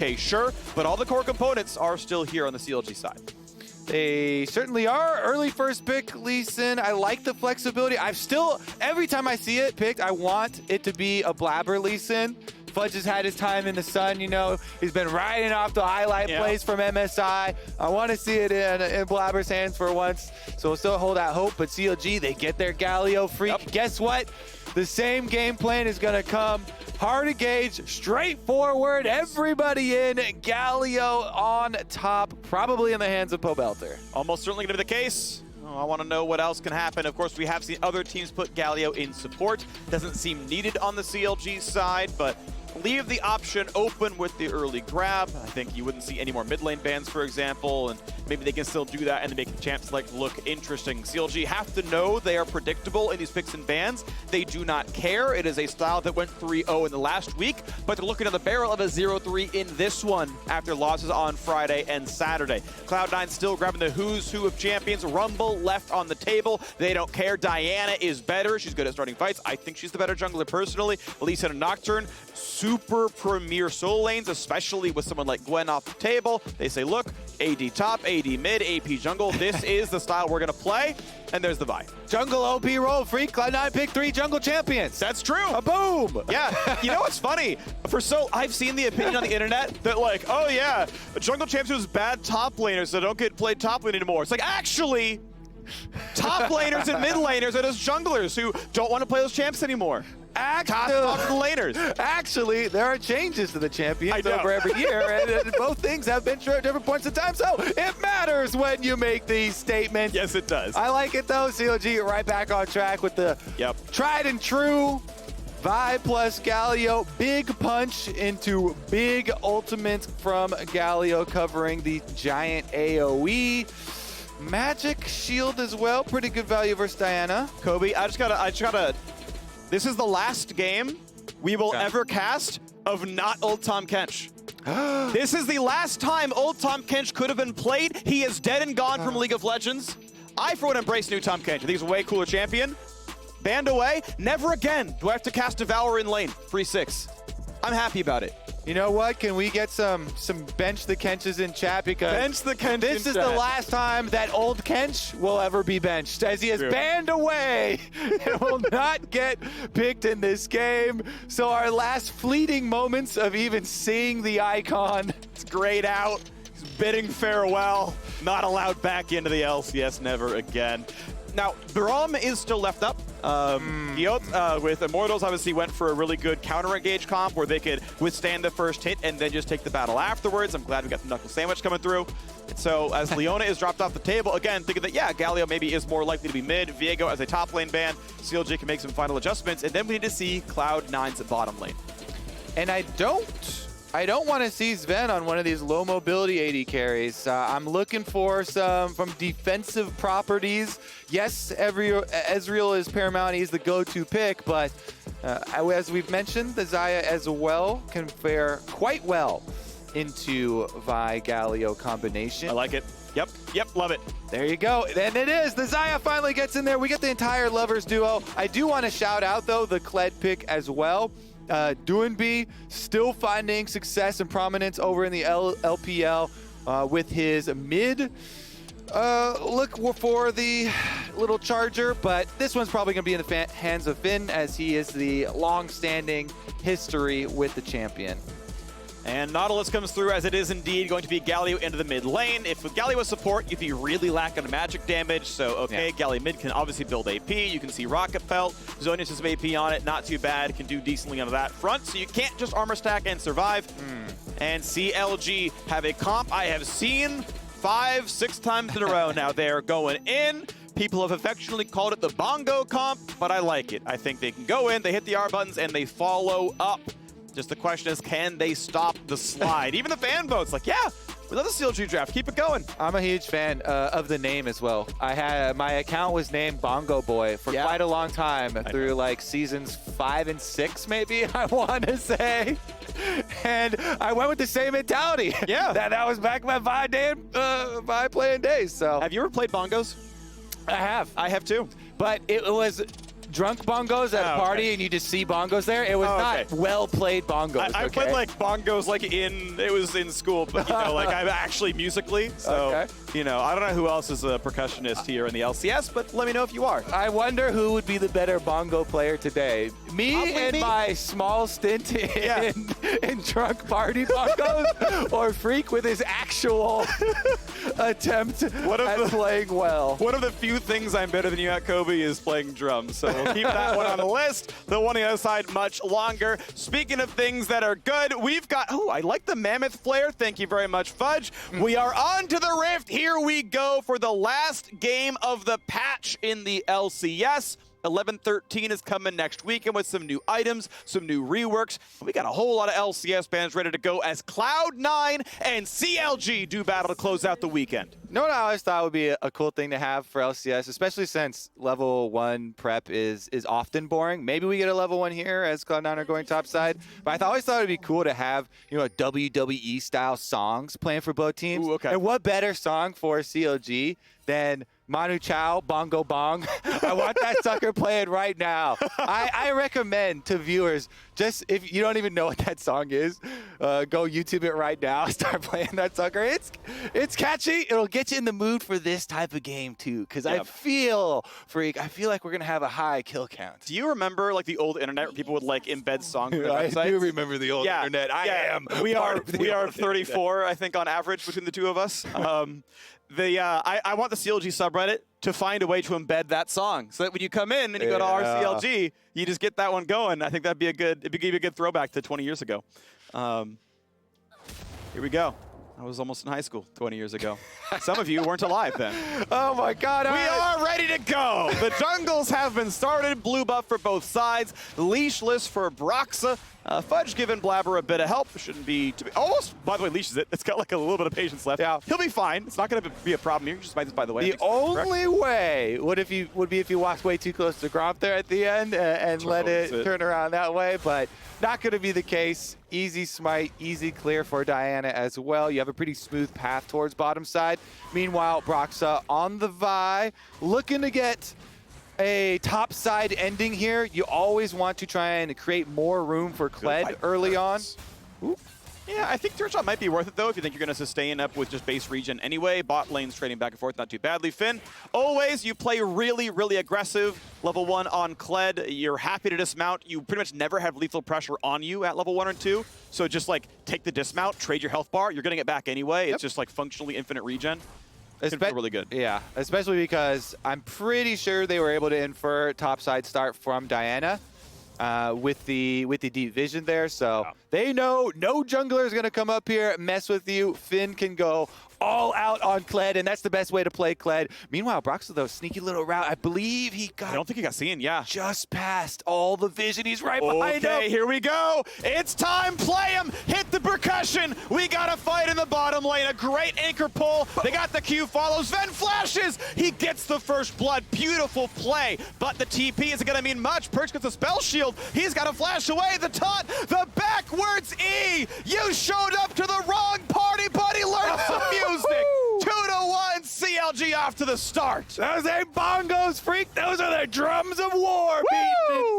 Okay, sure, but all the core components are still here on the CLG side. They certainly are. Early first pick, Lee Sin. I like the flexibility. Every time I see it picked, I want it to be a Blaber Lee Sin. Fudge has had his time in the sun, you know. He's been riding off the highlight plays from MSI. I want to see it in Blaber's hands for once. So we'll still hold out hope. But CLG, they get their Galio Phreak. Yep. Guess what? The same game plan is going to come. Hard to gauge, straightforward, everybody in, Galio on top, probably in the hands of Pobelter. Almost certainly going to be the case. Oh, I want to know what else can happen. Of course, we have seen other teams put Galio in support. Doesn't seem needed on the CLG side, but leave the option open with the early grab. I think you wouldn't see any more mid lane bans, for example, and maybe they can still do that and make the champ select look interesting. CLG have to know they are predictable in these picks and bans. They do not care. It is a style that went 3-0 in the last week, but they're looking at the barrel of a 0-3 in this one after losses on Friday and Saturday. Cloud9 still grabbing the who's who of champions. Rumble left on the table. They don't care. Diana is better. She's good at starting fights. I think she's the better jungler personally. Lisa and Nocturne, super premier solo lanes, especially with someone like Gwen off the table. They say, look, AD top, AD mid, AP jungle. This is the style we're going to play. And there's the buy. Jungle OP roll, Phreak, Cloud9 pick 3 jungle champions. That's true. A boom. Yeah. You know what's funny? I've seen the opinion on the internet that like, oh yeah, jungle champs is bad top laners, so don't get played top lane anymore. It's like, actually, top laners and mid laners are just junglers who don't want to play those champs anymore. Actually, there are changes to the champions over every year, and both things have been true at different points in time, so it matters when you make these statements. Yes, it does. I like it, though. CLG right back on track with the tried and true Vi plus Galio. Big punch into big ultimate from Galio, covering the giant AoE. Magic shield as well. Pretty good value versus Diana. Kobe, I just gotta. This is the last game we will ever cast of not Old Tom Kench. This is the last time Old Tom Kench could have been played. He is dead and gone from League of Legends. I, for one, embrace new Tom Kench. I think he's a way cooler champion. Banned away. Never again do I have to cast Devour in lane. Free 6. I'm happy about it. You know what? Can we get some bench the Kenches in chat? Because bench the Kench this is the last time that old Kench will ever be benched, as he is banned away and will not get picked in this game. So our last fleeting moments of even seeing the icon. It's grayed out. He's bidding farewell. Not allowed back into the LCS, never again. Now, Braum is still left up. With Immortals, obviously went for a really good counter-engage comp where they could withstand the first hit and then just take the battle afterwards. I'm glad we got the Knuckle Sandwich coming through. And so as Leona is dropped off the table, again, thinking that, yeah, Galio maybe is more likely to be mid. Viego as a top lane ban. CLG can make some final adjustments. And then we need to see Cloud9's bottom lane. And I don't want to see Zven on one of these low mobility AD carries. I'm looking for some from defensive properties. Yes, Ezreal is paramount. He's the go-to pick, but as we've mentioned, the Xayah as well can fare quite well into Vi Galio combination. I like it. Yep, love it. There you go. And it is. The Xayah finally gets in there. We get the entire Lovers duo. I do want to shout out, though, the Kled pick as well. Doinby still finding success and prominence over in the LPL with his mid. Look for the little charger, but this one's probably going to be in the hands of Finn, as he is the long-standing history with the champion. And Nautilus comes through, as it is indeed going to be Galio into the mid lane. If with Galio support, you'd be really lacking on magic damage. So, okay, Galio mid can obviously build AP. You can see Rocket Pelt. Zonius has some AP on it. Not too bad. Can do decently on that front. So you can't just armor stack and survive. And CLG have a comp I have seen 5-6 times in a row now. They're going in. People have affectionately called it the bongo comp, but I like it. I think they can go in, they hit the R buttons, and they follow up. Just the question is, can they stop the slide? Even the fan votes like, yeah, we love the CLG draft. Keep it going. I'm a huge fan of the name as well. My account was named Bongo Boy for quite a long time, through like seasons 5 and 6, maybe, I want to say. And I went with the same mentality. Yeah. that was back in my Vi playing days. So have you ever played bongos? I have. I have too. But it was drunk bongos at a party and you just see bongos there. It was not well-played bongos. I played like bongos like it was in school, but you know, like I'm actually musically. So, you know, I don't know who else is a percussionist here in the LCS, but let me know if you are. I wonder who would be the better bongo player today. Me and my small stint in drunk party bongos, or Phreak with his actual attempt at playing well. One of the few things I'm better than you at, Kobe, is playing drums. So we'll keep that one on the list. The one on the other side much longer. Speaking of things that are good, we've got, I like the Mammoth Flare. Thank you very much, Fudge. We are on to the Rift. Here we go for the last game of the patch in the LCS. 11-13 is coming next weekend with some new items, some new reworks. We got a whole lot of LCS bands ready to go as Cloud9 and CLG do battle to close out the weekend. You know what I always thought would be a cool thing to have for LCS, especially since level 1 prep is often boring. Maybe we get a level 1 here as Cloud9 are going topside. But I always thought it would be cool to have, you know, WWE style songs playing for both teams. Ooh, okay. And what better song for CLG than Manu Chao, Bongo Bong. I want that sucker playing right now. I recommend to viewers, just if you don't even know what that song is, go YouTube it right now. Start playing that sucker. It's catchy. It'll get you in the mood for this type of game too. Because I feel, Phreak, I feel like we're gonna have a high kill count. Do you remember like the old internet where people would like embed songs on their websites? I do remember the old internet. We are 34, I think, on average between the two of us. I want the CLG subreddit to find a way to embed that song so that when you come in and you go to our CLG, you just get that one going. I think it'd be a good throwback to 20 years ago. Here we go. I was almost in high school 20 years ago. Some of you weren't alive then. Oh my God. We are ready to go. The jungles have been started. Blue buff for both sides. Leashless for Broxah. Fudge giving Blaber a bit of help. Shouldn't be almost, by the way, leashes it. It's got like a little bit of patience left. Yeah. He'll be fine. It's not going to be a problem here. You just might this, by the way. The only way would be if you walked way too close to Gromp there at the end and let it turn around that way, but not going to be the case. Easy smite, easy clear for Diana as well. You have a pretty smooth path towards bottom side. Meanwhile, Broxah on the Vi, looking to get a top side ending here. You always want to try and create more room for Kled early on. Ooh. Yeah, I think Turret Shot might be worth it, though, if you think you're going to sustain up with just base regen anyway. Bot lane's trading back and forth not too badly. Finn, always you play really, really aggressive. Level 1 on Kled, you're happy to dismount. You pretty much never have lethal pressure on you at level 1 or 2. So just, like, take the dismount, trade your health bar. You're getting it back anyway. It's just, like, functionally infinite regen. It's really good. Yeah, especially because I'm pretty sure they were able to infer topside start from Diana. With the deep vision there, so they know no jungler is going to come up here, mess with you. Finn can go all out on Kled, and that's the best way to play Kled. Meanwhile, Broxah, though, sneaky little route. I believe he got... I don't think he got seen, just past all the vision. He's right behind him. Okay, here we go. It's time. Play him. Hit the percussion. We got a fight in the bottom lane. A great anchor pull. They got the Q follows. Zven flashes. He gets the first blood. Beautiful play, but the TP isn't going to mean much. Perkz gets a spell shield. He's got to flash away. The taunt, the backwards E. You showed up to the wrong party, buddy. Learn some music. 2-1, CLG off to the start. Those ain't bongos, Phreak. Those are the drums of war.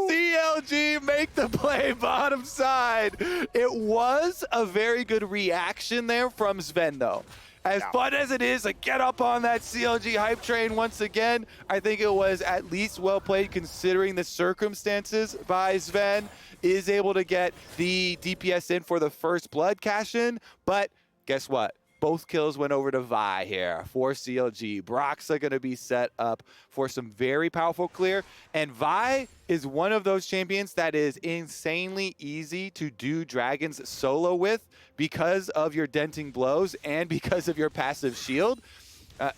CLG make the play bottom side. It was a very good reaction there from Zven, though. As fun as it is to get up on that CLG hype train once again, I think it was at least well played considering the circumstances by Zven. Is able to get the DPS in for the first blood cash in, but guess what? Both kills went over to Vi here for CLG. Broxah going to be set up for some very powerful clear. And Vi is one of those champions that is insanely easy to do dragons solo with because of your denting blows and because of your passive shield.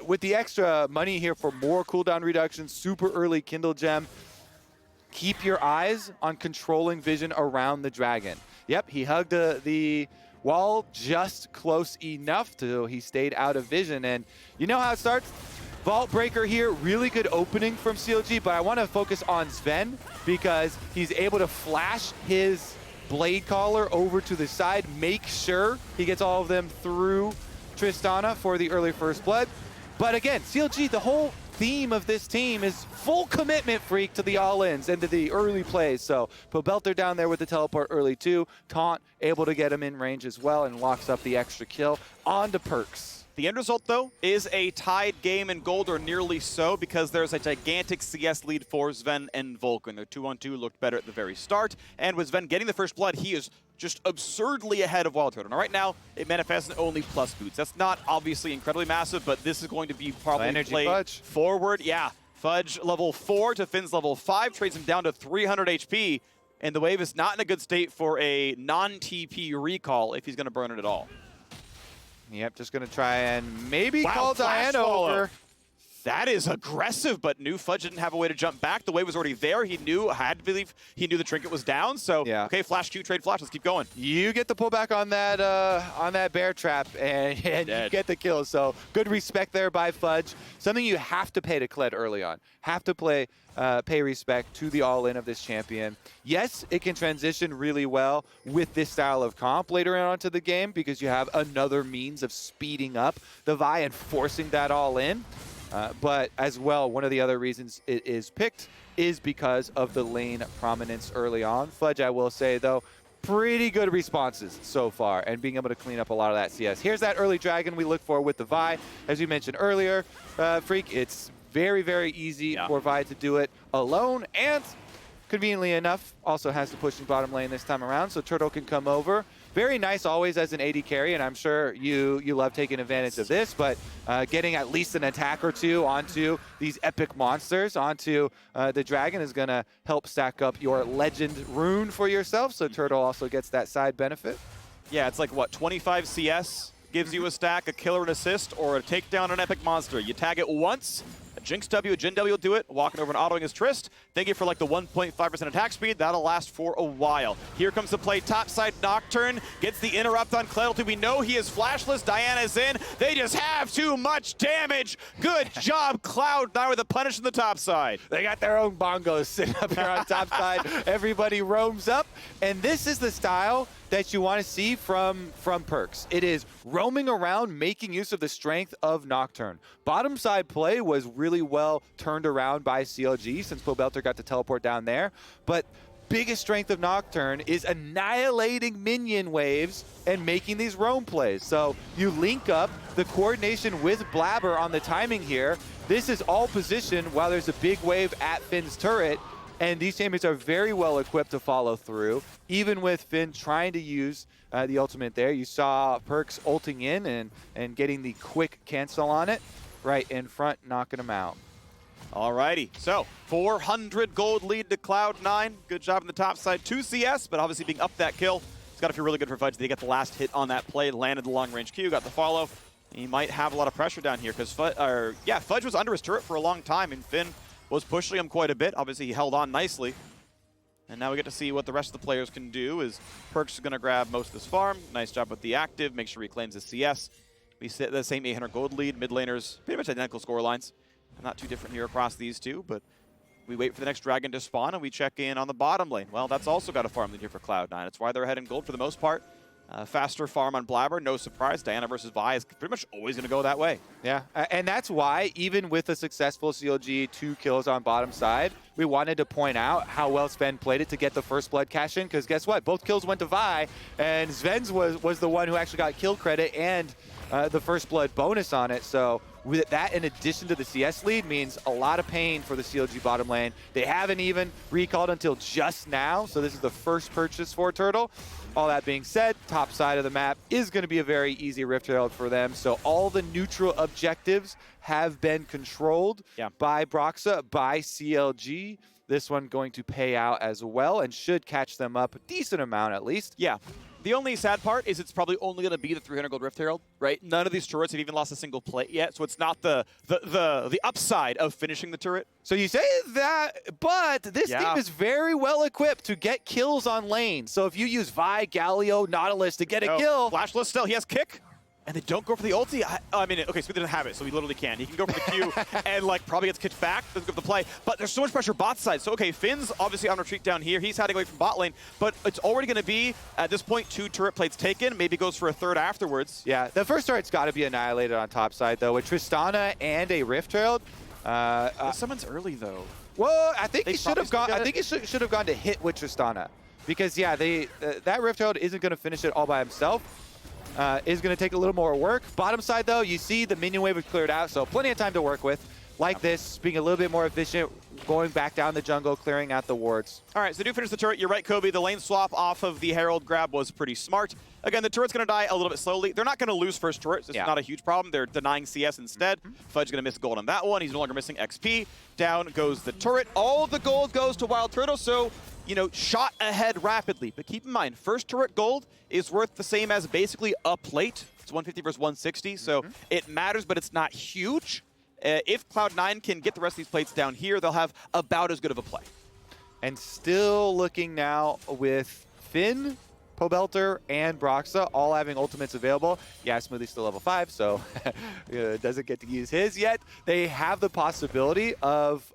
With the extra money here for more cooldown reduction, super early Kindle Gem, keep your eyes on controlling vision around the dragon. Yep, he hugged the wall just close enough to he stayed out of vision. And you know how it starts? Vault Breaker here, really good opening from CLG, but I want to focus on Zven because he's able to flash his Blade Caller over to the side, make sure he gets all of them through Tristana for the early first blood. But again, CLG, the whole theme of this team is full commitment, Phreak, to the all-ins and to the early plays. So Pobelter down there with the teleport early too. Taunt able to get him in range as well and locks up the extra kill. On to Perkz. The end result, though, is a tied game in gold, or nearly so, because there's a gigantic CS lead for Zven and Vulcan. Their 2-on-2 looked better at the very start, and with Zven getting the first blood, he is just absurdly ahead of WildTurtle. Now, right now, it manifests in only plus boots. That's not obviously incredibly massive, but this is going to be probably energy played Fudge. Forward. Yeah, Fudge level 4 to Finn's level 5, trades him down to 300 HP, and the wave is not in a good state for a non-TP recall if he's going to burn it at all. Yep, just going to try and maybe call flash Diana follow. over. That is aggressive, but knew Fudge didn't have a way to jump back. The wave was already there. He knew, had to believe, he knew the trinket was down. So, yeah. Okay, flash Q, trade flash. Let's keep going. You get the pullback on that bear trap, and you get the kill. So good respect there by Fudge. Something you have to pay to Kled early on. Have to pay respect to the all-in of this champion. Yes, it can transition really well with this style of comp later on into the game because you have another means of speeding up the Vi and forcing that all in. But as well, one of the other reasons it is picked is because of the lane prominence early on. Fudge, I will say, though, pretty good responses so far and being able to clean up a lot of that CS. Here's that early dragon we look for with the Vi. As we mentioned earlier, Phreak, it's very, very easy for Vi to do it alone, and conveniently enough, also has the pushing bottom lane this time around, so Turtle can come over. Very nice always as an AD carry, and I'm sure you love taking advantage of this, but getting at least an attack or two onto these epic monsters, onto the dragon is going to help stack up your legend rune for yourself, so Turtle also gets that side benefit. Yeah, it's like, what, 25 CS gives you a stack, a killer, an assist, or a takedown an epic monster. You tag it once, a Jinx W, a Jin W will do it, walking over and autoing his Trist. Thank you for like the 1.5% attack speed. That'll last for a while. Here comes the play topside. Nocturne gets the interrupt on Kled. We know he is flashless. Diana's in. They just have too much damage. Good job, Cloud9 with a punish in the top side. They got their own bongos sitting up here on top side. Everybody roams up. And this is the style that you want to see from Perkz. It is roaming around, making use of the strength of Nocturne. Bottom side play was really well turned around by CLG since Pobelter got to teleport down there. But biggest strength of Nocturne is annihilating minion waves and making these roam plays. So you link up the coordination with Blaber on the timing here. This is all positioned while there's a big wave at Finn's turret. And these champions are very well equipped to follow through. Even with Finn trying to use the ultimate there, you saw Perkz ulting in and getting the quick cancel on it right in front, knocking him out. Alrighty, so 400 gold lead to Cloud9. Good job in the top side. 2 CS, but obviously being up that kill, it's got to feel really good for Fudge. They get the last hit on that play, landed the long range Q, got the follow. He might have a lot of pressure down here because Fudge was under his turret for a long time, and Finn was pushing him quite a bit. Obviously, he held on nicely. And now we get to see what the rest of the players can do. Is Perkz is going to grab most of this farm. Nice job with the active. Make sure he claims his CS. We sit the same 800 gold lead. Mid laners, pretty much identical score lines. Not too different here across these two, but we wait for the next dragon to spawn and we check in on the bottom lane. Well, that's also got a farm lead here for Cloud9. That's why they're ahead in gold for the most part. Faster farm on Blaber, no surprise. Diana versus Vi is pretty much always going to go that way. Yeah, and that's why, even with a successful CLG 2 kills on bottom side, we wanted to point out how well Zven played it to get the first blood cash in, because guess what? Both kills went to Vi, and Zven's was the one who actually got kill credit and the first blood bonus on it. So with that, in addition to the CS lead, means a lot of pain for the CLG bottom lane. They haven't even recalled until just now, so this is the first purchase for Turtle. All that being said, top side of the map is going to be a very easy Rift Herald for them. So all the neutral objectives have been controlled by Broxah, by CLG. This one going to pay out as well and should catch them up a decent amount at least. Yeah. The only sad part is it's probably only going to be the 300 gold Rift Herald, right? None of these turrets have even lost a single plate yet, so it's not the upside of finishing the turret. So you say that, but this team is very well equipped to get kills on lane. So if you use Vi, Galio, Nautilus to get a kill. Flashless still, he has kick. And they don't go for the ulti. I mean, okay, Smoothie doesn't have it, so he literally can. He can go for the Q and like probably gets kicked back, doesn't go for the play. But there's so much pressure bot side. So okay, Finn's obviously on retreat down here. He's heading away from bot lane, but it's already going to be, at this point, 2 turret plates taken. Maybe goes for a third afterwards. Yeah, the first turret's got to be annihilated on top side, though. With Tristana and a Rift Herald, Someone's early though. Well, I think he should have gone. still I got think he should have gone to hit with Tristana, because yeah, that Rift Herald isn't going to finish it all by himself. Is going to take a little more work. Bottom side though, you see the minion wave is cleared out, so plenty of time to work with. Like this, being a little bit more efficient, going back down the jungle, clearing out the wards. All right, so they do finish the turret. You're right, Kobe. The lane swap off of the Herald grab was pretty smart. Again, the turret's going to die a little bit slowly. They're not going to lose first turret. It's not a huge problem. They're denying CS instead. Fudge going to miss gold on that one. He's no longer missing XP. Down goes the turret. All the gold goes to WildTurtle, so, you know, shot ahead rapidly. But keep in mind, first turret gold is worth the same as basically a plate. It's 150 versus 160, so it matters, but it's not huge. If Cloud9 can get the rest of these plates down here, they'll have about as good of a play. And still looking now with Finn, Pobelter, and Broxah all having ultimates available. Yeah, Smoothie's still level 5, so doesn't get to use his yet. They have the possibility of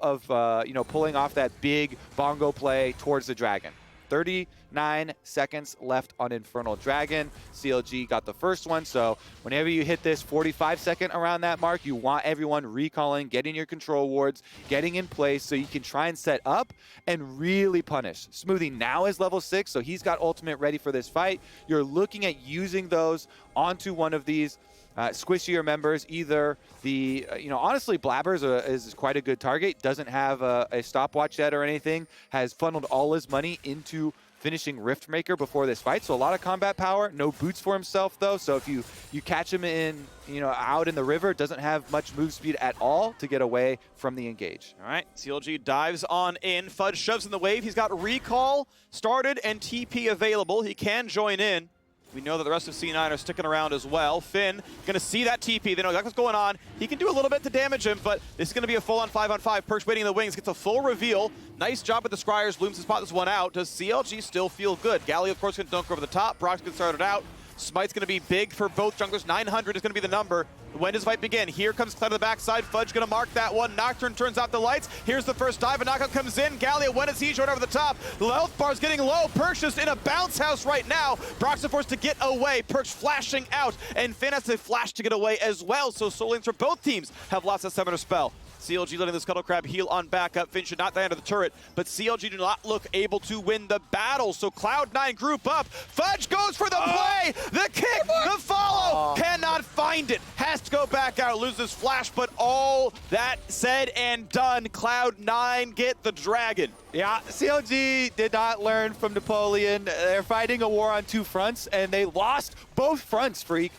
you know, pulling off that big bongo play towards the dragon. 39 seconds left on Infernal Dragon. CLG got the first one, so whenever you hit this 45-second around that mark, you want everyone recalling, getting your control wards, getting in place so you can try and set up and really punish. Smoothie now is level 6, so he's got ultimate ready for this fight. You're looking at using those onto one of these squishier members, either the, you know, honestly, Blaber is quite a good target, doesn't have a stopwatch yet or anything, has funneled all his money into finishing Riftmaker before this fight, so a lot of combat power, no boots for himself though, so if you catch him in, you know, out in the river, doesn't have much move speed at all to get away from the engage. All right, CLG dives on in, Fudge shoves in the wave, he's got recall started and TP available, he can join in. We know that the rest of C9 are sticking around as well. Finn gonna see that TP. They know exactly what's going on. He can do a little bit to damage him, but this is gonna be a full-on 5-on-5. Perkz waiting in the wings, gets a full reveal. Nice job with the Scryers. Blooms to spot this one out. Does CLG still feel good? Galio, of course, gonna dunk over the top. Broxah gets started out. Smite's gonna be big for both junglers. 900 is gonna be the number. When does the fight begin? Here comes Kled to the backside. Fudge gonna mark that one. Nocturne turns out the lights. Here's the first dive. A knockout comes in. Galio, when is he showing over the top? The health bar's getting low. Perkz just in a bounce house right now. Broxah forced to get away. Perkz flashing out. And Finn has to flash to get away as well. So soul lanes for both teams have lost that summoner spell. CLG letting the Scuttle Crab heal on backup. Finn should not die under the turret, but CLG do not look able to win the battle. So Cloud9 group up. Fudge goes for the play, the kick, the follow. Cannot find it. Has to go back out, loses flash, but all that said and done, Cloud9 get the dragon. Yeah, CLG did not learn from Napoleon. They're fighting a war on two fronts, and they lost both fronts, Phreak.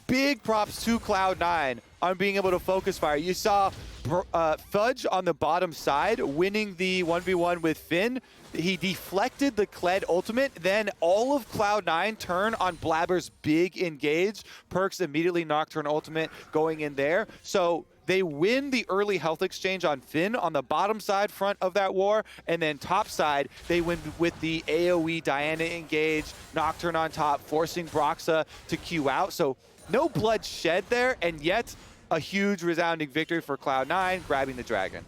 Big props to Cloud9 on being able to focus fire. You saw Fudge on the bottom side winning the 1v1 with Finn. He deflected the Kled ultimate, then all of Cloud9 turn on Blaber's big engage. Perkz immediately Nocturne ultimate going in there. So they win the early health exchange on Finn on the bottom side front of that war, and then top side, they win with the AoE Diana engage, Nocturne on top, forcing Broxah to queue out. So no blood shed there, and yet a huge resounding victory for Cloud9, grabbing the dragon.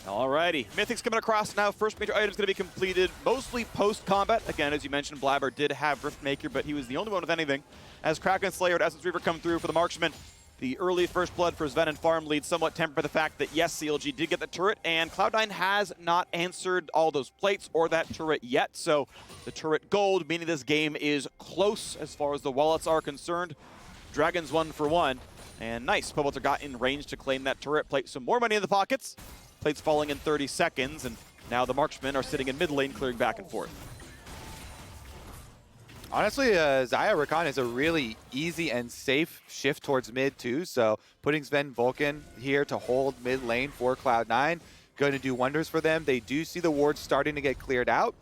Alrighty, Mythic's coming across now. First major item's going to be completed, mostly post-combat. Again, as you mentioned, Blaber did have Riftmaker, but he was the only one with anything. As Kraken Slayer and Essence Reaver come through for the marksman, the early first blood for Zven and Farm lead somewhat tempered by the fact that, yes, CLG did get the turret, and Cloud9 has not answered all those plates or that turret yet, so the turret gold, meaning this game is close as far as the wallets are concerned. Dragons 1 for 1, and nice. Pobelter got in range to claim that turret, plate some more money in the pockets. Plates falling in 30 seconds, and now the marksmen are sitting in mid lane, clearing back and forth. Honestly, Xayah Rakan is a really easy and safe shift towards mid too, so putting Zven Vulcan here to hold mid lane for Cloud9, going to do wonders for them. They do see the wards starting to get cleared out.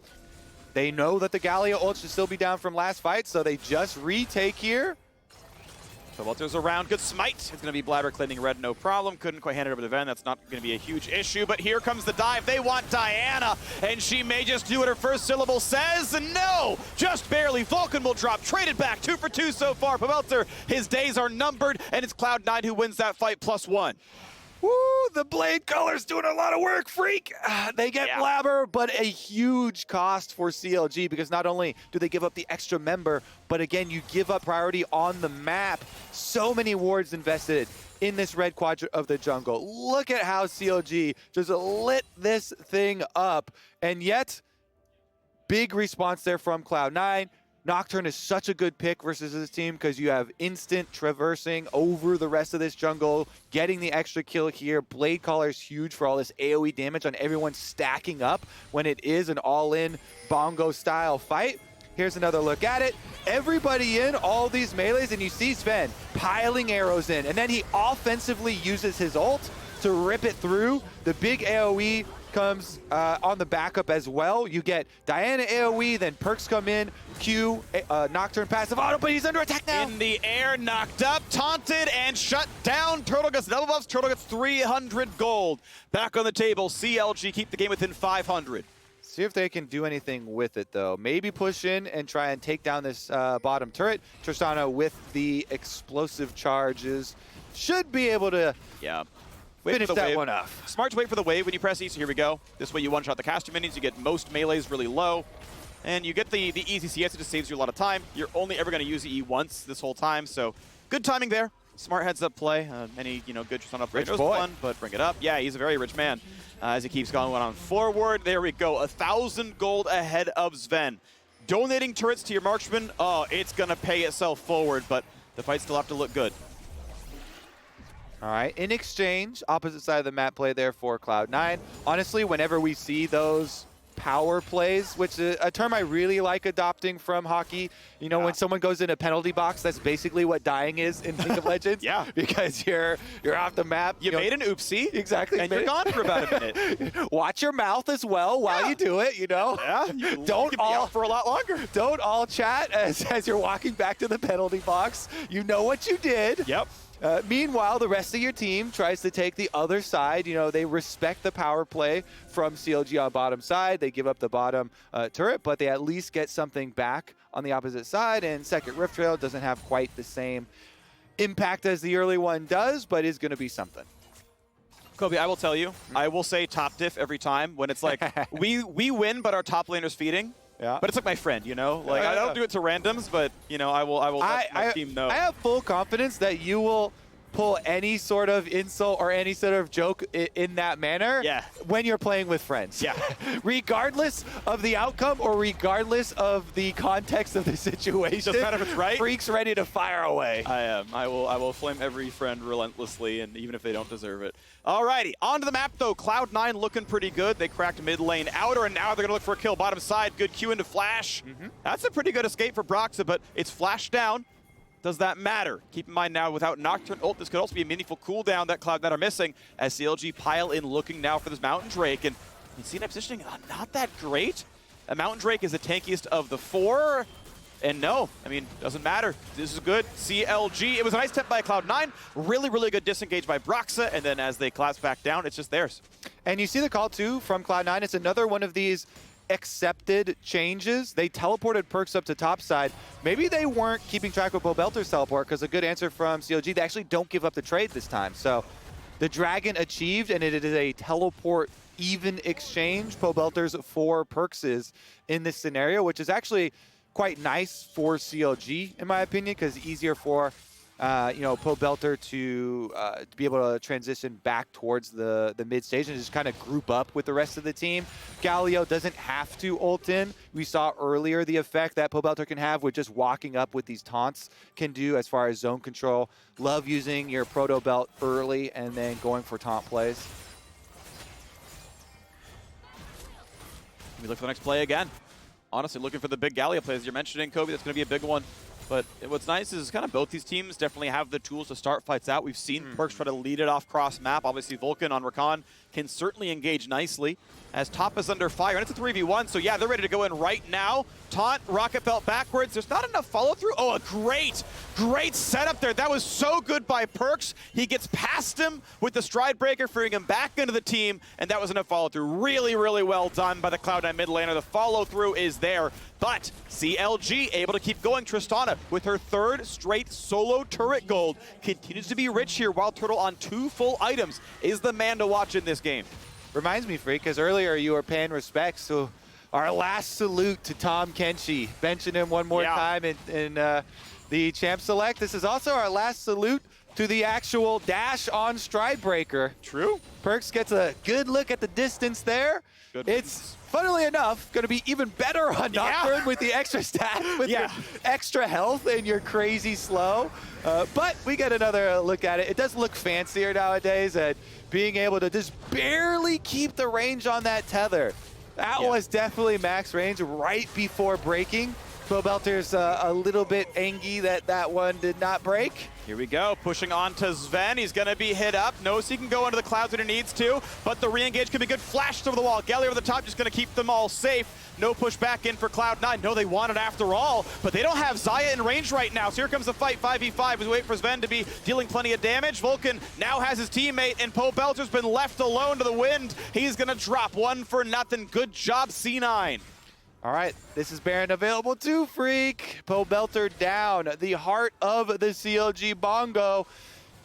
They know that the Galio ult should still be down from last fight, so they just retake here. Pobelter's around, good smite. It's going to be Blaber claiming red, no problem. Couldn't quite hand it over to Zven. That's not going to be a huge issue, but here comes the dive. They want Diana, and she may just do what her first syllable says. No, just barely. Vulcan will drop. Traded back, 2 for 2 so far. Pobelter, his days are numbered, and it's Cloud9 who wins that fight +1. Woo, the blade color's doing a lot of work, Phreak. They get Blaber, but a huge cost for CLG because not only do they give up the extra member, but again, you give up priority on the map. So many wards invested in this red quadrant of the jungle. Look at how CLG just lit this thing up. And yet, big response there from Cloud9. Nocturne is such a good pick versus this team because you have instant traversing over the rest of this jungle, getting the extra kill here. Blade Caller is huge for all this AoE damage on everyone stacking up when it is an all-in bongo-style fight. Here's another look at it. Everybody in all these melees, and you see Zven piling arrows in, and then he offensively uses his ult to rip it through. The big AoE comes on the backup as well. You get Diana AoE, then Perkz come in, Q, Nocturne passive auto, but he's under attack now. In the air, knocked up, taunted, and shut down. Turtle gets double buffs, Turtle gets 300 gold. Back on the table, CLG keep the game within 500. See if they can do anything with it, though. Maybe push in and try and take down this bottom turret. Tristana with the explosive charges should be able to finish that one off. Smart to wait for the wave when you press E, so here we go. This way you one-shot the caster minions, you get most melees really low, and you get the easy CS, it just saves you a lot of time. You're only ever going to use the E once this whole time, so good timing there. Smart heads-up play. Any good Tristana upgrade was fun, but bring it up. Yeah, he's a very rich man as he keeps going on forward. There we go, 1,000 gold ahead of Zven. Donating turrets to your marksman, oh, it's going to pay itself forward, but the fight still have to look good. All right, in exchange, opposite side of the map play there for Cloud9. Honestly, whenever we see those power plays, which is a term I really like adopting from hockey, when someone goes in a penalty box, that's basically what dying is in League of Legends. Yeah. Because you're off the map. You made an oopsie. Exactly. And you're gone for about a minute. Watch your mouth as well while you do it, Yeah, Don't all out for a lot longer. Don't all chat as you're walking back to the penalty box. You know what you did. Yep. Meanwhile, the rest of your team tries to take the other side. They respect the power play from CLG on bottom side. They give up the bottom turret, but they at least get something back on the opposite side. And second Rift Trail doesn't have quite the same impact as the early one does, but is going to be something. Kobe, I will tell you, I will say top diff every time when it's like, we win, but our top laner's feeding. Yeah. But it's like my friend, I don't do it to randoms, but I will let my team know. I have full confidence that you will pull any sort of insult or any sort of joke in that manner when you're playing with friends. Yeah. Regardless of the outcome or regardless of the context of the situation. Doesn't matter if it's right. Phreak's ready to fire away. I am. I will flame every friend relentlessly, and even if they don't deserve it. Alrighty, onto the map though. Cloud9 looking pretty good. They cracked mid lane outer, and now they're gonna look for a kill. Bottom side, good Q into flash. That's a pretty good escape for Broxah, but it's flashed down. Does that matter? Keep in mind now, without Nocturne ult, this could also be a meaningful cooldown that Cloud9 are missing as CLG pile in looking now for this Mountain Drake. And you see that positioning, not that great. A Mountain Drake is the tankiest of the four. And no, doesn't matter. This is good. CLG, it was a nice tip by Cloud9. Really, really good disengage by Broxah. And then as they collapse back down, it's just theirs. And you see the call too from Cloud9. It's another one of these accepted changes. They teleported Perkz up to top side. Maybe they weren't keeping track of Pobelter's teleport because a good answer from CLG, they actually don't give up the trade this time. So the Dragon achieved, and it is a teleport even exchange. Pobelter's for Perkz's in this scenario, which is actually quite nice for CLG, in my opinion, because easier for Pobelter to be able to transition back towards the mid stage and just kind of group up with the rest of the team. Galio doesn't have to ult in. We saw earlier the effect that Pobelter can have with just walking up with these taunts can do as far as zone control. Love using your proto belt early and then going for taunt plays. We look for the next play again. Honestly, looking for the big Galio plays. You're mentioning, Kobe, that's going to be a big one. But what's nice is kind of both these teams definitely have the tools to start fights out. We've seen Perkz try to lead it off cross-map. Obviously, Vulcan on Rakan can certainly engage nicely as top is under fire, and it's a 3v1, so yeah, they're ready to go in right now. Taunt, rocket belt backwards. There's not enough follow-through. Oh, a great setup there. That was so good by Perkz. He gets past him with the stride breaker, freeing him back into the team, and that was enough follow-through. Really, really well done by the Cloud9 mid laner. The follow-through is there, but CLG able to keep going. Tristana with her third straight solo turret gold continues to be rich here. WildTurtle on 2 full items is the man to watch in this game. Reminds me, Phreak, because earlier you were paying respects to our last salute to Tom Kenshi, benching him one more time in the Champ Select. This is also our last salute to the actual dash on stride breaker. True. Perkz gets a good look at the distance there. Good. It's, funnily enough, going to be even better on Nocturne with the extra stats, with your extra health and your crazy slow. But we get another look at it. It does look fancier nowadays at being able to just barely keep the range on that tether. That was definitely max range right before breaking. Pobelter's a little bit angry that that one did not break. Here we go, pushing on to Zven. He's gonna be hit up. Knows he can go into the clouds when he needs to, but the re-engage can be good. Flashed over the wall. Galio over the top, just gonna keep them all safe. No push back in for Cloud9. No, they want it after all, but they don't have Xayah in range right now. So here comes the fight, 5v5. We wait for Zven to be dealing plenty of damage. Vulcan now has his teammate, and Pobelter's been left alone to the wind. He's gonna drop 1-0. Good job, C9. All right, this is Baron available too, Phreak. Pobelter down, the heart of the CLG bongo.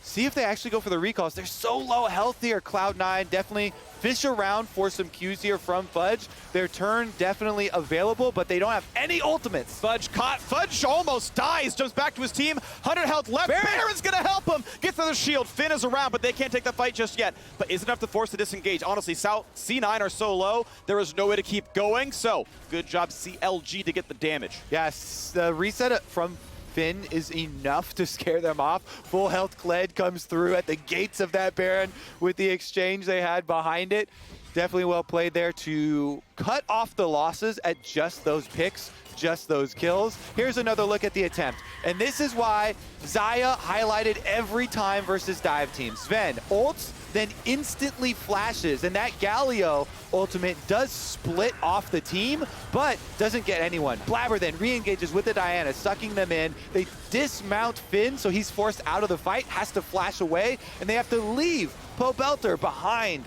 See if they actually go for the recalls. They're so low health here. Cloud9 definitely fish around for some Qs here from Fudge. Their turn definitely available, but they don't have any ultimates. Fudge caught. Fudge almost dies. Jumps back to his team. 100 health left. Baron's going to help him. Gets another shield. Finn is around, but they can't take the fight just yet. But is enough to force the disengage. Honestly, C9 are so low, there is no way to keep going. So, good job, CLG, to get the damage. Yes, the reset from Finn is enough to scare them off. Full health Kled comes through at the gates of that Baron with the exchange they had behind it. Definitely well played there to cut off the losses at just those picks, just those kills. Here's another look at the attempt. And this is why Xayah highlighted every time versus dive teams. Zven ults, then instantly flashes, and that Galio ultimate does split off the team, but doesn't get anyone. Blaber then re-engages with the Diana, sucking them in. They dismount Finn, so he's forced out of the fight, has to flash away, and they have to leave Pobelter behind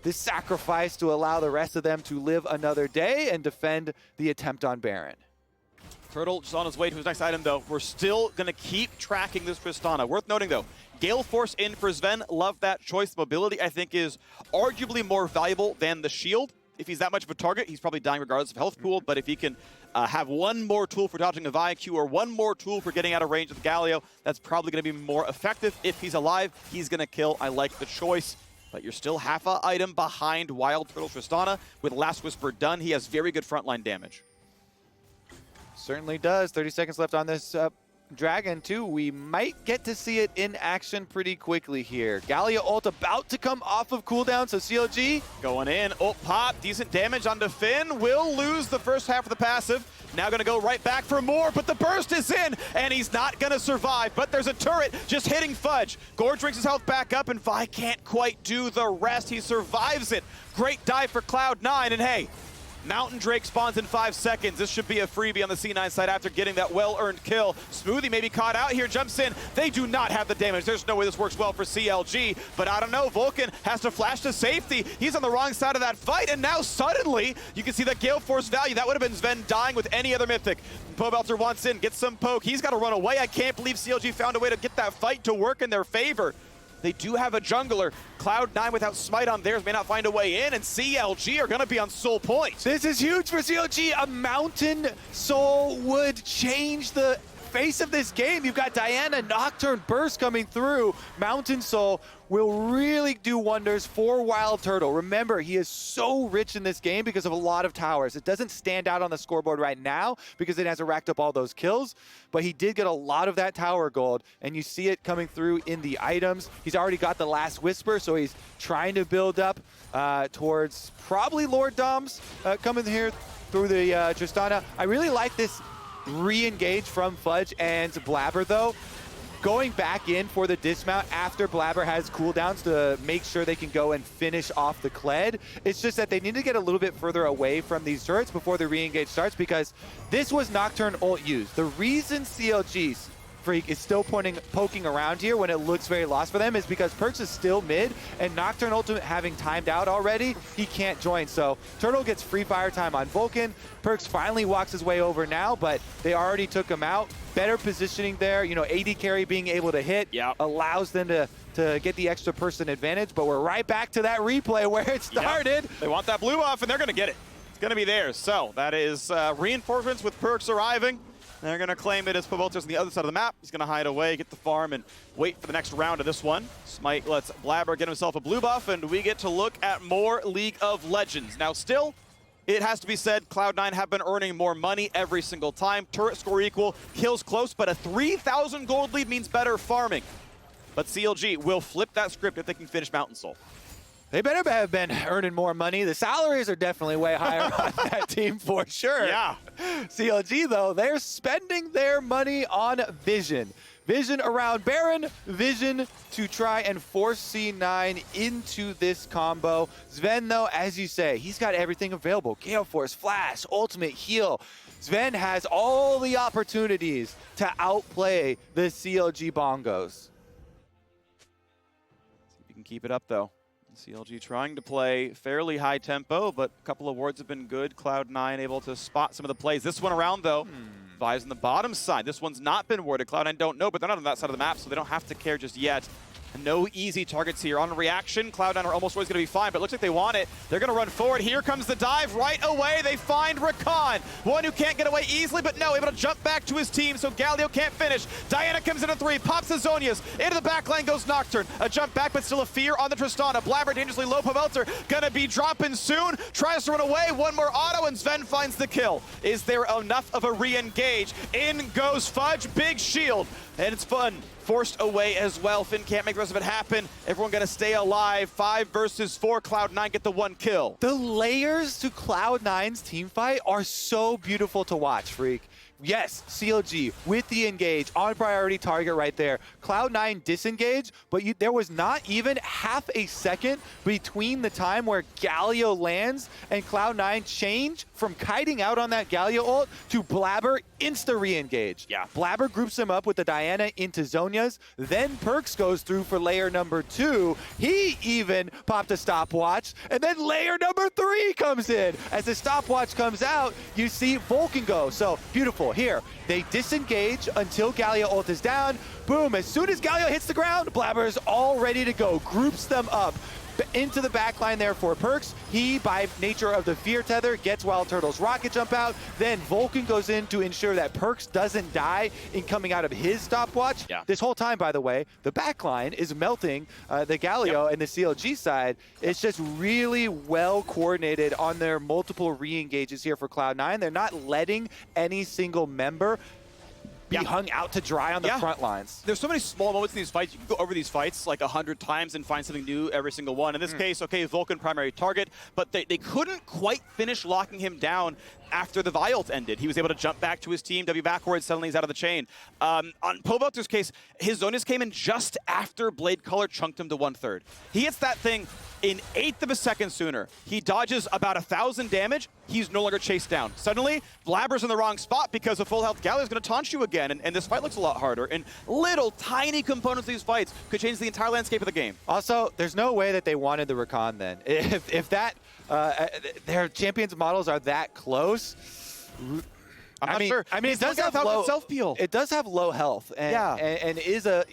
this sacrifice to allow the rest of them to live another day and defend the attempt on Baron. Turtle just on his way to his next item, though. We're still going to keep tracking this Tristana. Worth noting, though, Gale Force in for Zven. Love that choice. Mobility, I think, is arguably more valuable than the shield. If he's that much of a target, he's probably dying regardless of health pool, but if he can have one more tool for dodging a VIQ or one more tool for getting out of range with Galio, that's probably going to be more effective. If he's alive, he's going to kill. I like the choice. But you're still half a item behind WildTurtle Tristana. With Last Whisper done, he has very good frontline damage. Certainly does. 30 seconds left on this Dragon, too. We might get to see it in action pretty quickly here. Galio ult about to come off of cooldown, so CLG going in. Ult pop, decent damage onto Finn. Will lose the first half of the passive. Now going to go right back for more, but the burst is in, and he's not going to survive. But there's a turret just hitting Fudge. Gore drinks his health back up, and Vi can't quite do the rest. He survives it. Great dive for Cloud9, and hey, Mountain Drake spawns in 5 seconds. This should be a freebie on the C9 side after getting that well-earned kill. Smoothie may be caught out here, jumps in. They do not have the damage. There's no way this works well for CLG, but I don't know. Vulcan has to flash to safety. He's on the wrong side of that fight, and now suddenly you can see that Gale Force value. That would have been Zven dying with any other Mythic. Pobelter wants in, gets some poke. He's got to run away. I can't believe CLG found a way to get that fight to work in their favor. They do have a jungler. Cloud9 without smite on theirs may not find a way in, and CLG are going to be on soul point. This is huge for CLG. A Mountain Soul would change the face of this game. You've got Diana, Nocturne, Burst coming through. Mountain Soul will really do wonders for WildTurtle. Remember, he is so rich in this game because of a lot of towers. It doesn't stand out on the scoreboard right now because it hasn't racked up all those kills, but he did get a lot of that tower gold, and you see it coming through in the items. He's already got the Last Whisper, so he's trying to build up towards probably Lord Doms coming here through the Tristana. I really like this re-engage from Fudge and Blaber, though. going back in for the dismount after Blaber has cooldowns to make sure they can go and finish off the Kled. It's just that they need to get a little bit further away from these turrets before the re-engage starts, because this was Nocturne ult used. The reason CLG's Phreak is still poking around here when it looks very lost for them is because Perkz is still mid, and Nocturne ultimate having timed out already, he can't join. So Turtle gets free fire time on Vulcan. Perkz finally walks his way over now, but they already took him out. Better positioning there, you know, AD carry being able to hit allows them to get the extra person advantage, but we're right back to that replay where it started. They want that blue buff, and they're gonna get it. It's gonna be theirs. So that is reinforcements with Perkz arriving. They're going to claim it as Pobelter's on the other side of the map. He's going to hide away, get the farm, and wait for the next round of this one. Smite lets Blaber get himself a blue buff, and we get to look at more League of Legends. Now, still, it has to be said, Cloud9 have been earning more money every single time. Turret score equal, kills close, but a 3,000 gold lead means better farming. But CLG will flip that script if they can finish Mountain Soul. They better have been earning more money. The salaries are definitely way higher on that team for sure. Yeah. CLG, though, they're spending their money on Vision. Vision around Baron, Vision to try and force C9 into this combo. Zven, though, as you say, he's got everything available. Gale Force, Flash, Ultimate, Heal. Zven has all the opportunities to outplay the CLG Bongos. See if you can keep it up, though. CLG trying to play fairly high tempo, but a couple of wards have been good. Cloud9 able to spot some of the plays. This one around, though, Vi's on the bottom side. This one's not been warded. Cloud9 don't know, but they're not on that side of the map, so they don't have to care just yet. No easy targets here. On reaction, Cloud9 are almost always going to be fine, but it looks like they want it. They're going to run forward. Here comes the dive right away. They find Rakan. One who can't get away easily, but no, able to jump back to his team, so Galio can't finish. Diana comes in at 3, pops the Zonias. Into the back line goes Nocturne. A jump back, but still a fear on the Tristana. Blaber dangerously low. Pobelter going to be dropping soon. Tries to run away. One more auto, and Zven finds the kill. Is there enough of a re-engage? In goes Fudge. Big shield. And it's fun. Forced away as well. Finn can't make the rest of it happen. Everyone gonna stay alive. 5 versus 4. Cloud9 get the 1 kill. The layers to Cloud9's teamfight are so beautiful to watch, Phreak. Yes, CLG with the engage on priority target right there. Cloud9 disengage, but there was not even half a second between the time where Galio lands and Cloud9 change from kiting out on that Galio ult to Blaber insta re-engage. Yeah. Blaber groups him up with the Diana into Zonias. Then Perkz goes through for layer number 2. He even popped a stopwatch. And then layer number 3 comes in. As the stopwatch comes out, you see Vulcan go. So beautiful. Here, they disengage until Galio ult is down. Boom, as soon as Galio hits the ground, Blaber is all ready to go. Groups them up into the backline there for Perkz. He, by nature of the fear tether, gets WildTurtle's rocket jump out. Then Vulcan goes in to ensure that Perkz doesn't die in coming out of his stopwatch. Yeah. This whole time, by the way, the backline is melting the Galio and the CLG side. It's just really well coordinated on their multiple re-engages here for Cloud9. They're not letting any single member be hung out to dry on the front lines. There's so many small moments in these fights. You can go over these fights like 100 times and find something new every single one. In this case, okay, Vulcan primary target, but they couldn't quite finish locking him down after the Vi ult ended. He was able to jump back to his team, W backwards, suddenly he's out of the chain. On Pobelter's case, his Zonias came in just after Blade Color chunked him to 1/3. He hits that thing in 1/8 of a second sooner. He dodges about 1,000 damage. He's no longer chased down. Suddenly, Blaber's in the wrong spot because a full health Galio is going to taunt you again, and this fight looks a lot harder. And little tiny components of these fights could change the entire landscape of the game. Also, there's no way that they wanted the Rakan then. If that their champions models are that close. I'm not sure. I mean, it does have low self-peel. It does have low health, and is a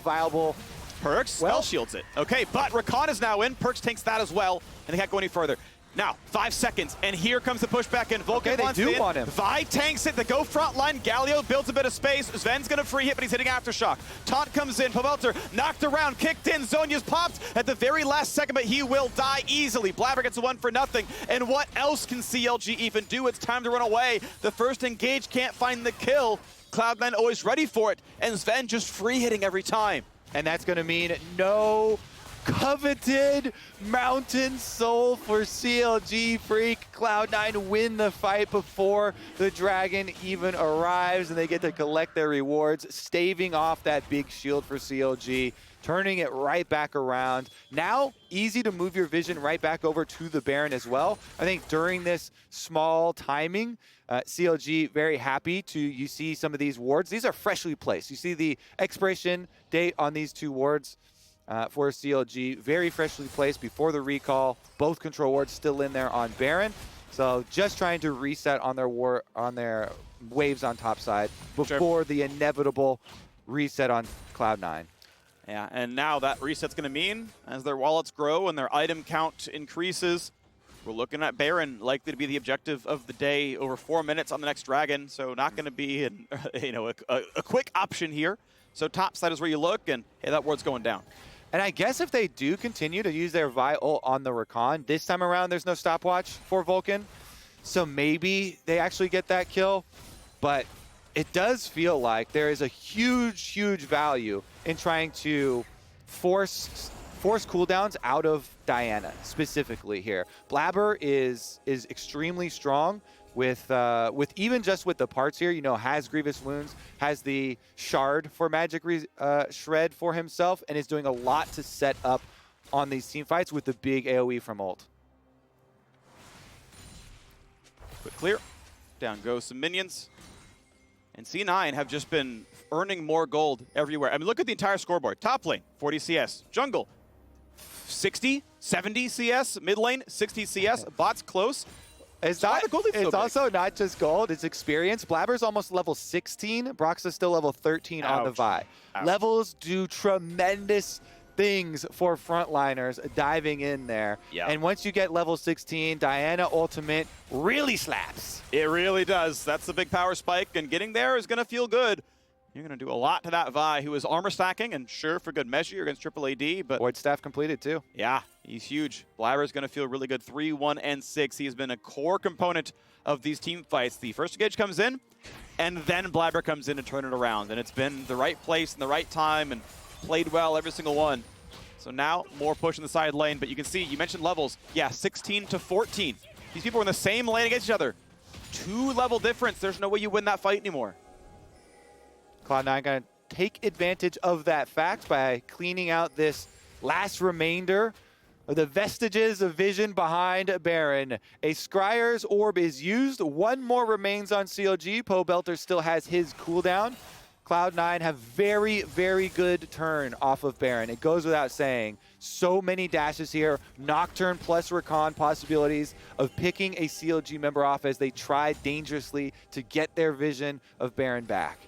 viable. Perkz spell shields it. Okay, but Rakan is now in. Perkz takes that as well, and they can't go any further. Now, 5 seconds, and here comes the pushback in. Vulcan they do want him. Vi tanks it. They go front line. Galio builds a bit of space. Zven's going to free hit, but he's hitting Aftershock. Taunt comes in. Pobelter knocked around, kicked in. Zonia's popped at the very last second, but he will die easily. Blaber gets a 1 for nothing. And what else can CLG even do? It's time to run away. The first engage can't find the kill. Cloud9 always ready for it, and Zven just free hitting every time. And that's going to mean no coveted Mountain Soul for CLG. Phreak, Cloud9 win the fight before the dragon even arrives, and they get to collect their rewards, staving off that big shield for CLG, turning it right back around. Now, easy to move your vision right back over to the Baron as well. I think during this small timing, CLG very happy you see some of these wards. These are freshly placed. You see the expiration date on these 2 wards for CLG, very freshly placed before the recall. Both control wards still in there on Baron. So just trying to reset on their waves on top side before the inevitable reset on Cloud9. Yeah, and now that reset's going to mean, as their wallets grow and their item count increases, we're looking at Baron likely to be the objective of the day over 4 minutes on the next dragon. So not going to be a quick option here. So top side is where you look, and hey, that ward's going down. And I guess if they do continue to use their Vi ult on the Rakan, this time around there's no stopwatch for Vulcan. So maybe they actually get that kill. But it does feel like there is a huge, huge value in trying to force cooldowns out of Diana specifically here. Blaber is extremely strong with even just with the parts here, you know, has Grievous Wounds, has the Shard for Magic Shred for himself, and is doing a lot to set up on these team fights with the big AoE from ult. Quick clear. Down goes some minions. And C9 have just been earning more gold everywhere. I mean, look at the entire scoreboard. Top lane, 40 CS. Jungle, 60, 70 CS. Mid lane, 60 CS. Bots close. It's also not just gold, it's experience. Blaber's almost level 16. Broxah's still level 13 on the Vi. Levels do tremendous things for frontliners diving in there. Yep. And once you get level 16, Diana ultimate really slaps. It really does. That's the big power spike, and getting there is going to feel good. You're going to do a lot to that Vi, who is armor stacking, and sure, for good measure, against triple AD, but... Void staff completed, too. Yeah, he's huge. Blaber is going to feel really good. 3, 1, and 6. He has been a core component of these team fights. The first engage comes in, and then Blaber comes in to turn it around, and it's been the right place and the right time, and played well every single one. So now, more push in the side lane, but you can see, you mentioned levels. Yeah, 16 to 14. These people are in the same lane against each other. 2 level difference. There's no way you win that fight anymore. Cloud9 going to take advantage of that fact by cleaning out this last remainder of the vestiges of vision behind Baron. A Scryer's Orb is used. 1 more remains on CLG. Pobelter still has his cooldown. Cloud9 have very, very good turn off of Baron. It goes without saying. So many dashes here. Nocturne plus Rakan possibilities of picking a CLG member off as they try dangerously to get their vision of Baron back.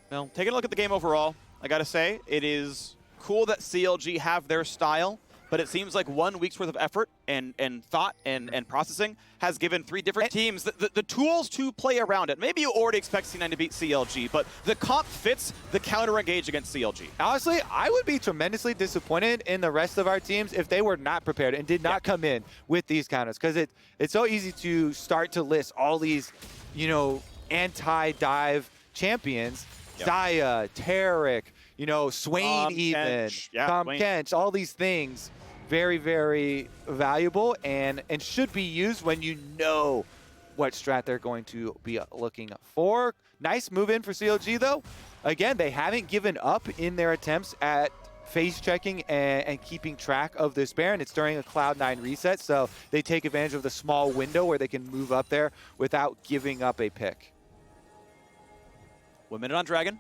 Well, taking a look at the game overall, I gotta say, it is cool that CLG have their style, but it seems like 1 week's worth of effort and thought and processing has given 3 different teams the tools to play around it. Maybe you already expect C9 to beat CLG, but the comp fits the counter-engage against CLG. Honestly, I would be tremendously disappointed in the rest of our teams if they were not prepared and did not come in with these counters, because it's so easy to start to list all these, you know, anti-dive champions. Xayah, Tarek, you know, Swain even, Tom Kench, all these things, very, very valuable and should be used when you know what strat they're going to be looking for. Nice move in for CLG though. Again, they haven't given up in their attempts at face checking and keeping track of this Baron. It's during a Cloud9 reset, so they take advantage of the small window where they can move up there without giving up a pick. 1 minute on Dragon.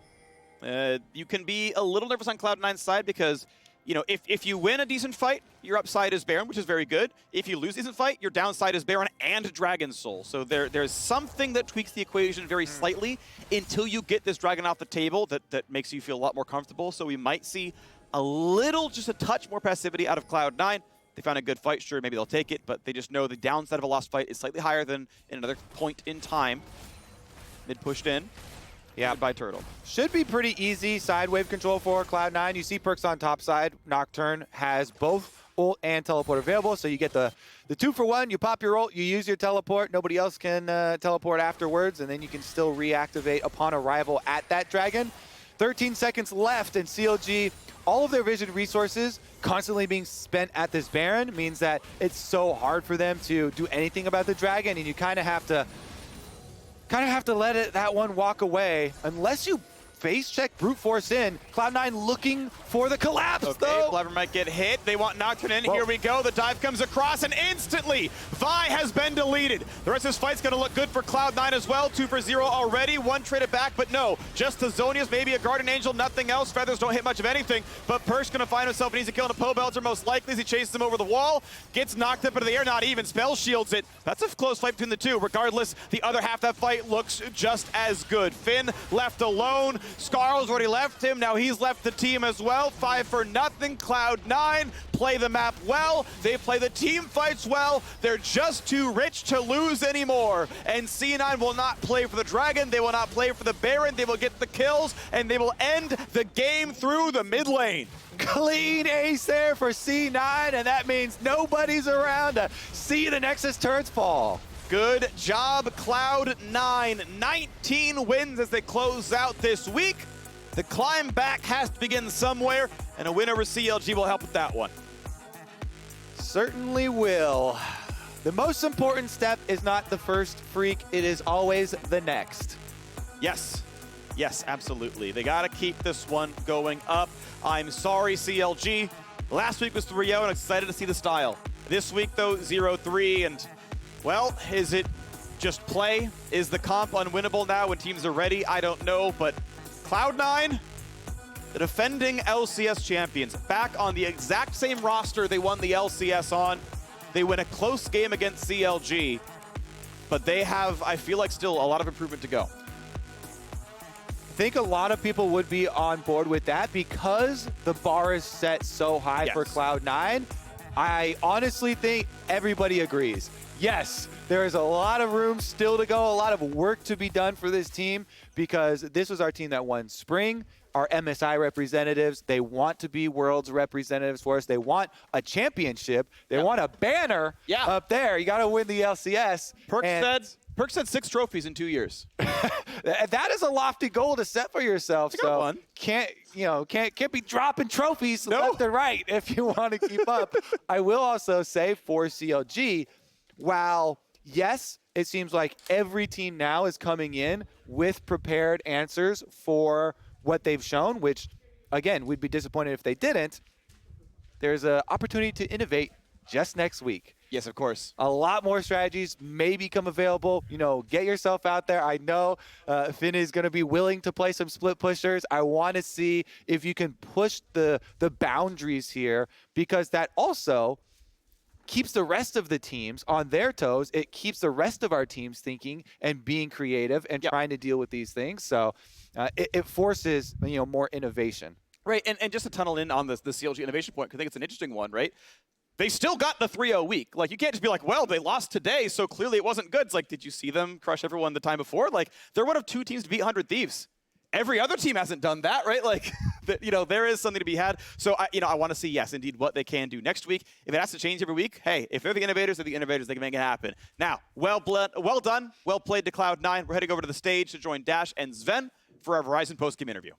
You can be a little nervous on Cloud9's side because, you know, if you win a decent fight, your upside is Baron, which is very good. If you lose a decent fight, your downside is Baron and Dragon Soul. So there's something that tweaks the equation very slightly until you get this Dragon off the table that makes you feel a lot more comfortable. So we might see a little, just a touch more passivity out of Cloud9. They found a good fight, sure, maybe they'll take it, but they just know the downside of a lost fight is slightly higher than in another point in time. Mid pushed in. Yeah, by Turtle. Should be pretty easy side wave control for Cloud9. You see Perkz on top side. Nocturne has both ult and teleport available, so you get the 2-for-1. You pop your ult, you use your teleport. Nobody else can teleport afterwards, and then you can still reactivate upon arrival at that dragon. 13 seconds left, and CLG all of their vision resources constantly being spent at this Baron means that it's so hard for them to do anything about the Dragon, and you kind of have to let that one walk away unless you face check brute force in. Cloud9 looking for the collapse, though. Blaber might get hit. They want Nocturne in. Whoa. Here we go. The dive comes across, and instantly, Vi has been deleted. The rest of this fight's going to look good for Cloud9 as well. 2 for 0 already. One traded back, but no. Just the Zonias, maybe a Guardian Angel, nothing else. Feathers don't hit much of anything, but Perkz going to find himself an easy kill on a Pobelter, most likely, as he chases him over the wall. Gets knocked up into the air, not even. Spell shields it. That's a close fight between the two. Regardless, the other half of that fight looks just as good. Finn left alone. Scarl's already left him. Now he's left the team as well. 5 for nothing. Cloud9 play the map well. They play the team fights well. They're just too rich to lose anymore. And C9 will not play for the Dragon. They will not play for the Baron. They will get the kills, and they will end the game through the mid lane. Clean ace there for C9, and that means nobody's around to see the Nexus turrets fall. Good job, Cloud9. 19 wins as they close out this week. The climb back has to begin somewhere, and a win over CLG will help with that one. Certainly will. The most important step is not the first Phreak, it is always the next. Yes. Yes, absolutely. They got to keep this one going up. I'm sorry, CLG. Last week was 3-0, and I'm excited to see the style. This week, though, 0-3, and, well, is it just play? Is the comp unwinnable now when teams are ready? I don't know, but Cloud9, the defending LCS champions, back on the exact same roster they won the LCS on. They win a close game against CLG, but they have, I feel like, still a lot of improvement to go. I think a lot of people would be on board with that because the bar is set so high for Cloud9. I honestly think everybody agrees. Yes, there is a lot of room still to go, a lot of work to be done for this team because this was our team that won Spring, our MSI representatives. They want to be Worlds representatives for us. They want a championship. They want a banner up there. You got to win the LCS. Perkz said 6 trophies in 2 years. That is a lofty goal to set for yourself. It's a good one. Can't be dropping trophies left and right if you want to keep up. I will also say for CLG, while yes, it seems like every team now is coming in with prepared answers for what they've shown, which again, we'd be disappointed if they didn't. There's an opportunity to innovate just next week. Yes, of course. A lot more strategies may become available. Get yourself out there. I know Finn is going to be willing to play some split pushers. I want to see if you can push the boundaries here because that also keeps the rest of the teams on their toes. It keeps the rest of our teams thinking and being creative and trying to deal with these things. So it forces more innovation. Right, and just to tunnel in on the CLG innovation point, because I think it's an interesting one, right? They still got the 3-0 week. Like, you can't just be like, well, they lost today, so clearly it wasn't good. It's like, did you see them crush everyone the time before? Like, they're one of 2 teams to beat 100 Thieves. Every other team hasn't done that, right? Like, there is something to be had. So, I want to see, yes, indeed, what they can do next week. If it has to change every week, hey, if they're the innovators, they can make it happen. Now, well done, well played to Cloud9. We're heading over to the stage to join Dash and Zven for our Verizon post-game interview.